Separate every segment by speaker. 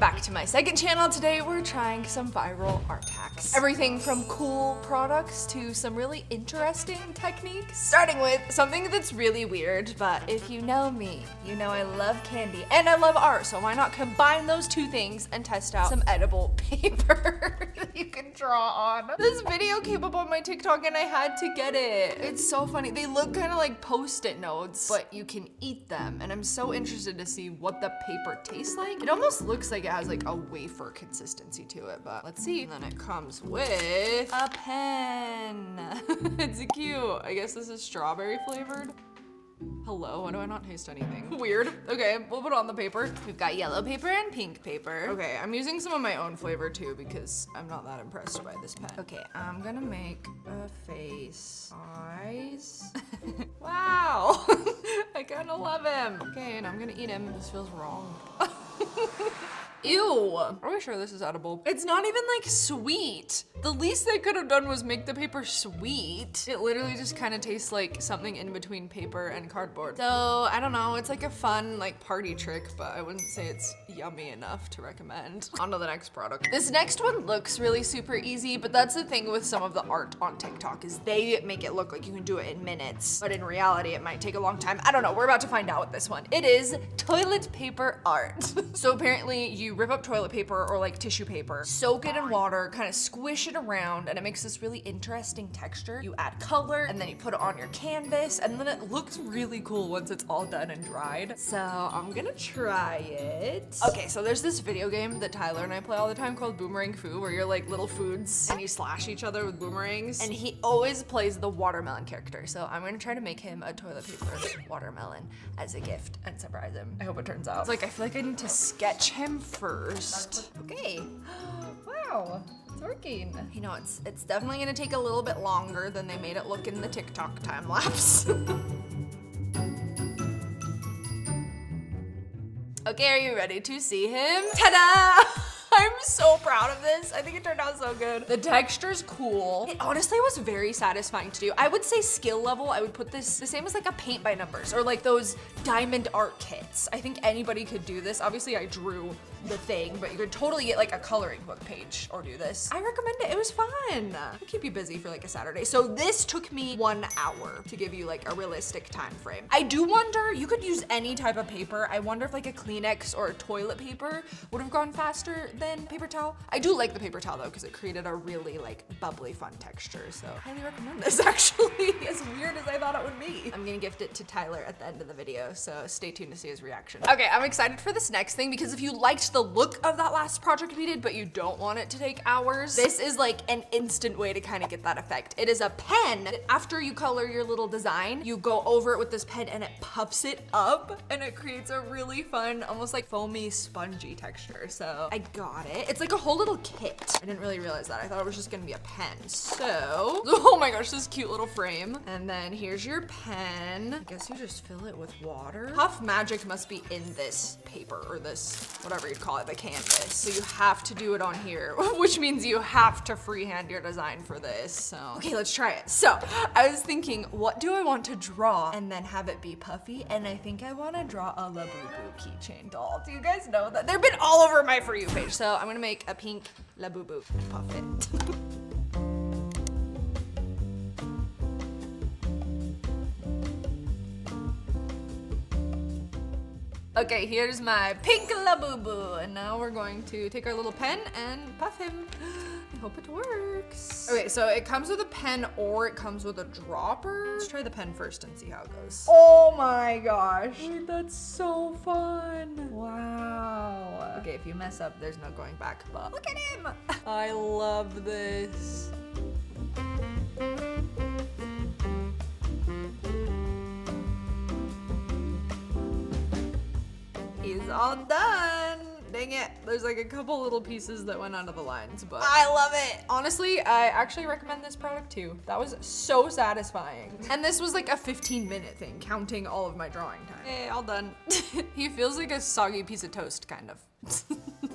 Speaker 1: back to my second channel. Today we're trying some viral art hacks. Everything from cool products to some really interesting techniques. Starting with something that's really weird, but if you know me, you know I love candy and I love art, so why not combine those two things and test out some edible paper that you can draw on. This video came up on my TikTok and I had to get it. It's so funny. They look kind of like Post-it notes, but you can eat them, and I'm so interested to see what the paper tastes like. It almost looks like it has like a wafer consistency to it, but let's see. And then it comes with a pen. It's cute. I guess this is strawberry flavored. Hello, why do I not taste anything? Weird. Okay, we'll put on the paper. We've got yellow paper and pink paper. Okay, I'm using some of my own flavor too because I'm not that impressed by this pen. Okay, I'm gonna make a face. Eyes. Wow. I kinda love him. Okay, and I'm gonna eat him. This feels wrong. Ew. Are we sure this is edible? It's not even like sweet. The least they could have done was make the paper sweet. It literally just kind of tastes like something in between paper and cardboard. So I don't know, it's like a fun like party trick, but I wouldn't say it's yummy enough to recommend. On to the next product. This next one looks really super easy, but that's the thing with some of the art on TikTok is they make it look like you can do it in minutes, but in reality it might take a long time. I don't know, we're about to find out with this one. It is toilet paper art. So apparently you rip up toilet paper or like tissue paper, soak it in water, kind of squish it around, and it makes this really interesting texture. You add color and then you put it on your canvas, and then it looks really cool once it's all done and dried. So I'm gonna try it. Okay, so there's this video game that Tyler and I play all the time called Boomerang Foo, where you're like little foods and you slash each other with boomerangs, and he always plays the watermelon character. So I'm gonna try to make him a toilet paper watermelon as a gift and surprise him. I hope it turns out. It's like I feel like I need to sketch him first. Okay. Wow, it's working. You know, it's definitely gonna take a little bit longer than they made it look in the TikTok time lapse. Okay, are you ready to see him? Ta-da! I'm so proud of this. I think it turned out so good. The texture's cool. It honestly was very satisfying to do. I would say skill level, I would put this the same as like a paint by numbers or like those diamond art kits. I think anybody could do this. Obviously I drew the thing, but you could totally get like a coloring book page or do this. I recommend it. It was fun. It'll keep you busy for like a Saturday. So this took me 1 hour to give you like a realistic time frame. I do wonder, you could use any type of paper. I wonder if like a Kleenex or a toilet paper would have gone faster than paper towel. I do like the paper towel though, because it created a really like bubbly fun texture. So I highly recommend this actually, as weird as I thought it would be. I'm gonna gift it to Tyler at the end of the video, so stay tuned to see his reaction. Okay, I'm excited for this next thing because if you liked the look of that last project we did, but you don't want it to take hours, this is like an instant way to kind of get that effect. It is a pen. After you color your little design, you go over it with this pen and it puffs it up and it creates a really fun, almost like foamy, spongy texture. So I got it. It's like a whole little kit. I didn't really realize that. I thought it was just gonna be a pen. So, oh my gosh, this cute little frame. And then here's your pen. I guess you just fill it with water. Puff magic must be in this paper or this, whatever you call it, the canvas. So you have to do it on here, which means you have to freehand your design for this. So, okay, let's try it. So I was thinking, what do I want to draw and then have it be puffy? And I think I want to draw a Labubu keychain doll. Do you guys know that? They've been all over my For You page. So I'm gonna make a pink Labubu puff it. Okay, here's my pink Labubu, and now we're going to take our little pen and puff him. I hope it works. Okay, so it comes with a pen or it comes with a dropper. Let's try the pen first and see how it goes. Oh my gosh, that's so fun. Wow. Okay, if you mess up, there's no going back, but look at him. I love this. He's all done. Dang it. There's like a couple little pieces that went onto the lines, but I love it. Honestly, I actually recommend this product too. That was so satisfying. And this was like a 15-minute thing, counting all of my drawing time. Hey, all done. He feels like a soggy piece of toast, kind of.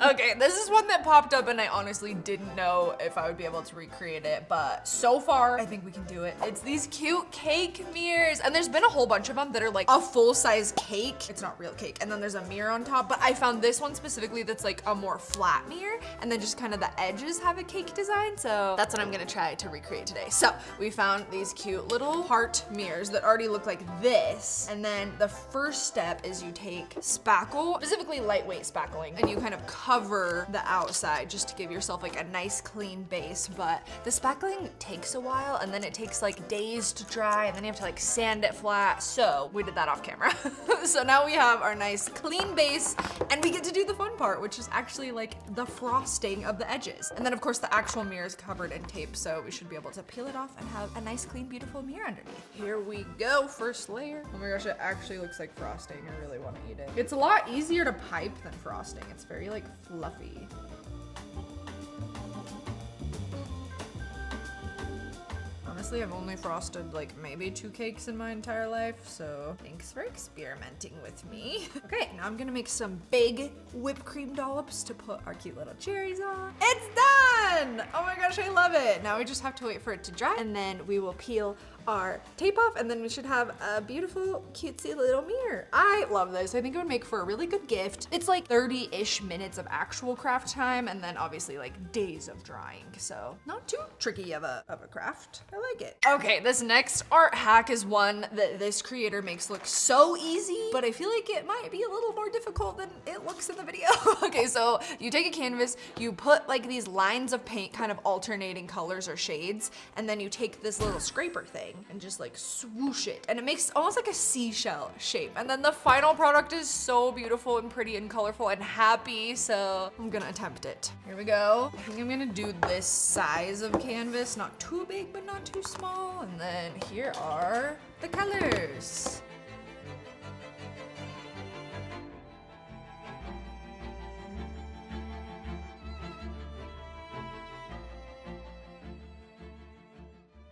Speaker 1: Okay, this is one that popped up and I honestly didn't know if I would be able to recreate it, but so far I think we can do it. It's these cute cake mirrors, and there's been a whole bunch of them that are like a full-size cake. It's not real cake, and then there's a mirror on top, but I found this one specifically that's like a more flat mirror, and then just kind of the edges have a cake design, so that's what I'm gonna try to recreate today. So we found these cute little heart mirrors that already look like this, and then the first step is you take spackle, specifically lightweight spackling, and you kind of cover the outside just to give yourself like a nice clean base, but the spackling takes a while, and then it takes like days to dry, and then you have to like sand it flat, so we did that off camera. So now we have our nice clean base, and we get to do the fun part, which is actually like the frosting of the edges. And then of course the actual mirror is covered in tape, so we should be able to peel it off and have a nice clean beautiful mirror underneath. Here we go, first layer. Oh my gosh, it actually looks like frosting. I really want to eat it. It's a lot easier to pipe than frosting. It's very like fluffy. Honestly, I've only frosted like maybe 2 cakes in my entire life, so thanks for experimenting with me. Okay, now I'm gonna make some big whipped cream dollops to put our cute little cherries on. It's done! Oh my gosh, I love it. Now we just have to wait for it to dry, and then we will peel our tape off, and then we should have a beautiful cutesy little mirror. I love this. I think it would make for a really good gift. It's like 30-ish minutes of actual craft time, and then obviously like days of drying, so not too tricky of a craft. I like it. Okay, this next art hack is one that this creator makes look so easy, but I feel like it might be a little more difficult than it looks in the video. Okay, so you take a canvas, you put like these lines of paint kind of alternating colors or shades, and then you take this little scraper thing and just like swoosh it, and it makes almost like a seashell shape, and then the final product is so beautiful and pretty and colorful and happy, so I'm gonna attempt it. Here we go. I think I'm gonna do this size of canvas, not too big but not too small, and then here are the colors.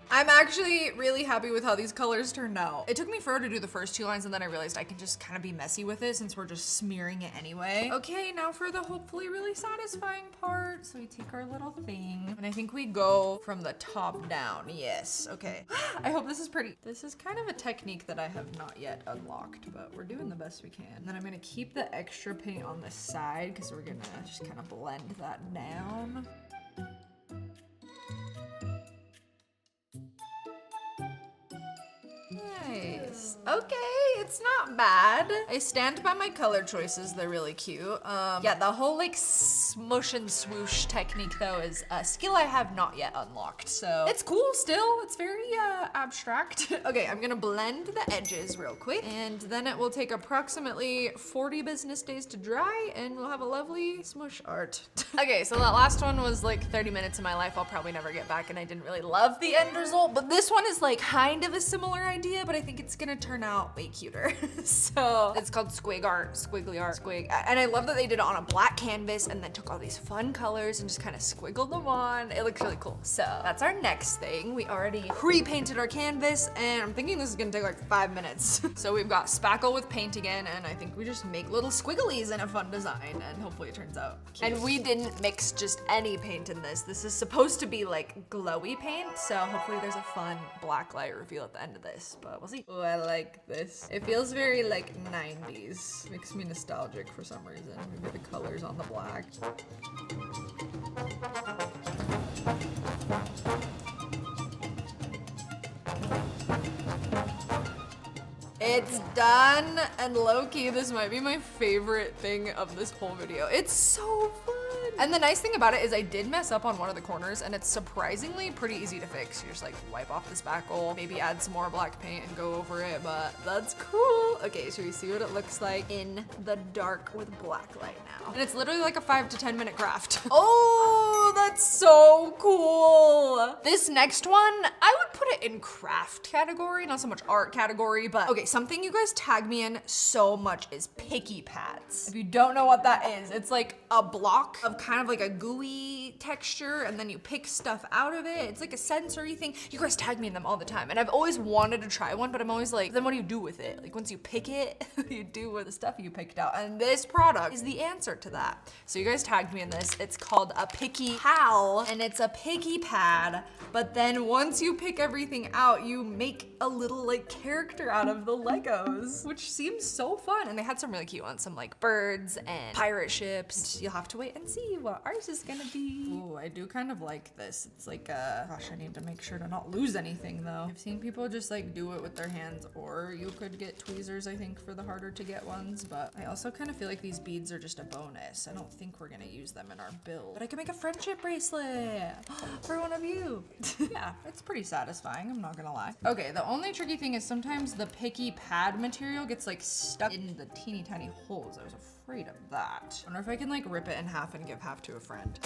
Speaker 1: I'm actually really happy with how these colors turned out. It took me forever to do the first 2 lines, and then I realized I can just kind of be messy with it since we're just smearing it anyway. Okay, now for the hopefully really satisfying part. So we take our little thing, and I think we go from the top down. Yes, okay. I hope this is pretty. This is kind of a technique that I have not yet unlocked, but we're doing the best we can. And then I'm gonna keep the extra paint on the side because we're gonna just kind of blend that down. Nice. Okay, it's not bad. I stand by my color choices. They're really cute. Yeah, the whole like smush and swoosh technique though is a skill I have not yet unlocked. So it's cool still. It's very abstract. Okay, I'm gonna blend the edges real quick, and then it will take approximately 40 business days to dry, and we'll have a lovely Smoosh Art. Okay, so that last one was like 30 minutes of my life I'll probably never get back, and I didn't really love the end result, but this one is like kind of a similar idea, but I think it's gonna turn out way cuter. So it's called Squiggly Art. And I love that they did it on a black canvas and then took all these fun colors and just kind of squiggled them on. It looks really cool. So that's our next thing. We already pre-painted our canvas, and I'm thinking this is gonna take like 5 minutes. So we've got spackle with paint again, and I think we just make little squigglies in a fun design, and hopefully it turns out cute. And we didn't mix just any paint in this. This is supposed to be like glowy paint, so hopefully there's a fun black light reveal at the end of this, but we'll see. Oh, I like this. It feels very like 90s. Makes me nostalgic for some reason. Maybe the colors on the black. It's done, and low-key, this might be my favorite thing of this whole video. It's so fun. And the nice thing about it is I did mess up on one of the corners, and it's surprisingly pretty easy to fix. You just like wipe off the spackle, maybe add some more black paint and go over it, but that's cool. Okay, should we see what it looks like in the dark with black light now? And it's literally like a 5 to 10 minute craft. Oh, that's so cool. This next one, I would put it in craft category, not so much art category, but okay, something you guys tag me in so much is picky pads. If you don't know what that is, it's like a block of kind of like a gooey texture, and then you pick stuff out of it. It's like a sensory thing. You guys tag me in them all the time, and I've always wanted to try one, but I'm always like, then what do you do with it? Like once you pick it, you do with the stuff you picked out, and this product is the answer to that. So you guys tagged me in this. It's called a Picky Pal, and it's a picky pad, but then once you pick everything out, you make a little like character out of the Legos, which seems so fun. And they had some really cute ones, some like birds and pirate ships. You'll have to wait and see what ours is gonna be. Ooh, I do kind of like this. It's like gosh, I need to make sure to not lose anything though. I've seen people just like do it with their hands, or you could get tweezers, I think, for the harder to get ones, but I also kind of feel like these beads are just a bonus. I don't think we're gonna use them in our build, but I can make a friendship bracelet for one of you. Yeah, it's pretty satisfying, I'm not gonna lie. Okay, the only tricky thing is sometimes the picky pad material gets like stuck in the teeny tiny holes. I was afraid of that. I wonder if I can like rip it in half and give half to a friend.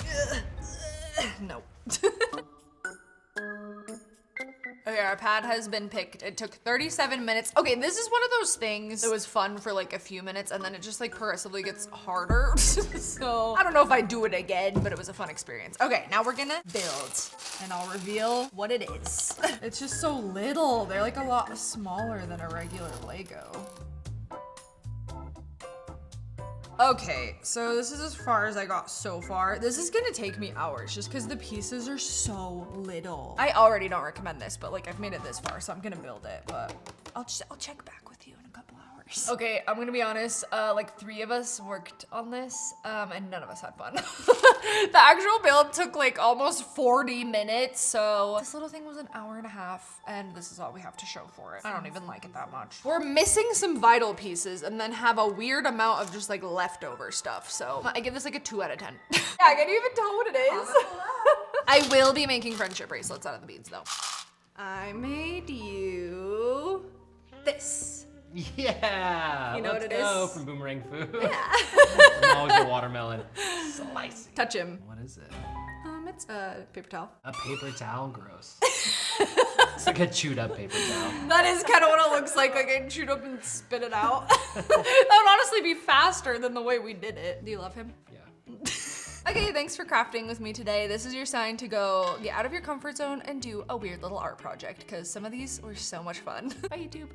Speaker 1: No. Okay, our pad has been picked. It took 37 minutes. Okay, this is one of those things that was fun for like a few minutes, and then it just like progressively gets harder. So I don't know if I do it again, but it was a fun experience. Okay, now we're gonna build, and I'll reveal what it is. It's just so little. They're like a lot smaller than a regular Lego. Okay, so this is as far as I got so far. This is gonna take me hours just because the pieces are so little. I already don't recommend this, but like I've made it this far, so I'm gonna build it, but I'll check back with you in a couple hours. Okay, I'm gonna be honest, like 3 of us worked on this, and none of us had fun. The actual build took like almost 40 minutes, so this little thing was an hour and a half, and this is all we have to show for it. I don't even like it that much. We're missing some vital pieces and then have a weird amount of just like leftover stuff, so I give this like a 2 out of 10. Yeah, I can't even tell what it is. I will be making friendship bracelets out of the beads though. I made you this.
Speaker 2: Yeah.
Speaker 1: You know
Speaker 2: let's
Speaker 1: what it
Speaker 2: go
Speaker 1: is?
Speaker 2: from Boomerang Food.
Speaker 1: Yeah.
Speaker 2: I'm always a watermelon. Slicey.
Speaker 1: Touch him.
Speaker 2: What is it?
Speaker 1: It's a paper towel.
Speaker 2: A paper towel? Gross. It's like a chewed up paper towel.
Speaker 1: That is kind of what it looks like I chewed up and spit it out. That would honestly be faster than the way we did it. Do you love him?
Speaker 2: Yeah.
Speaker 1: Okay, thanks for crafting with me today. This is your sign to go get out of your comfort zone and do a weird little art project, because some of these were so much fun. Bye, YouTube.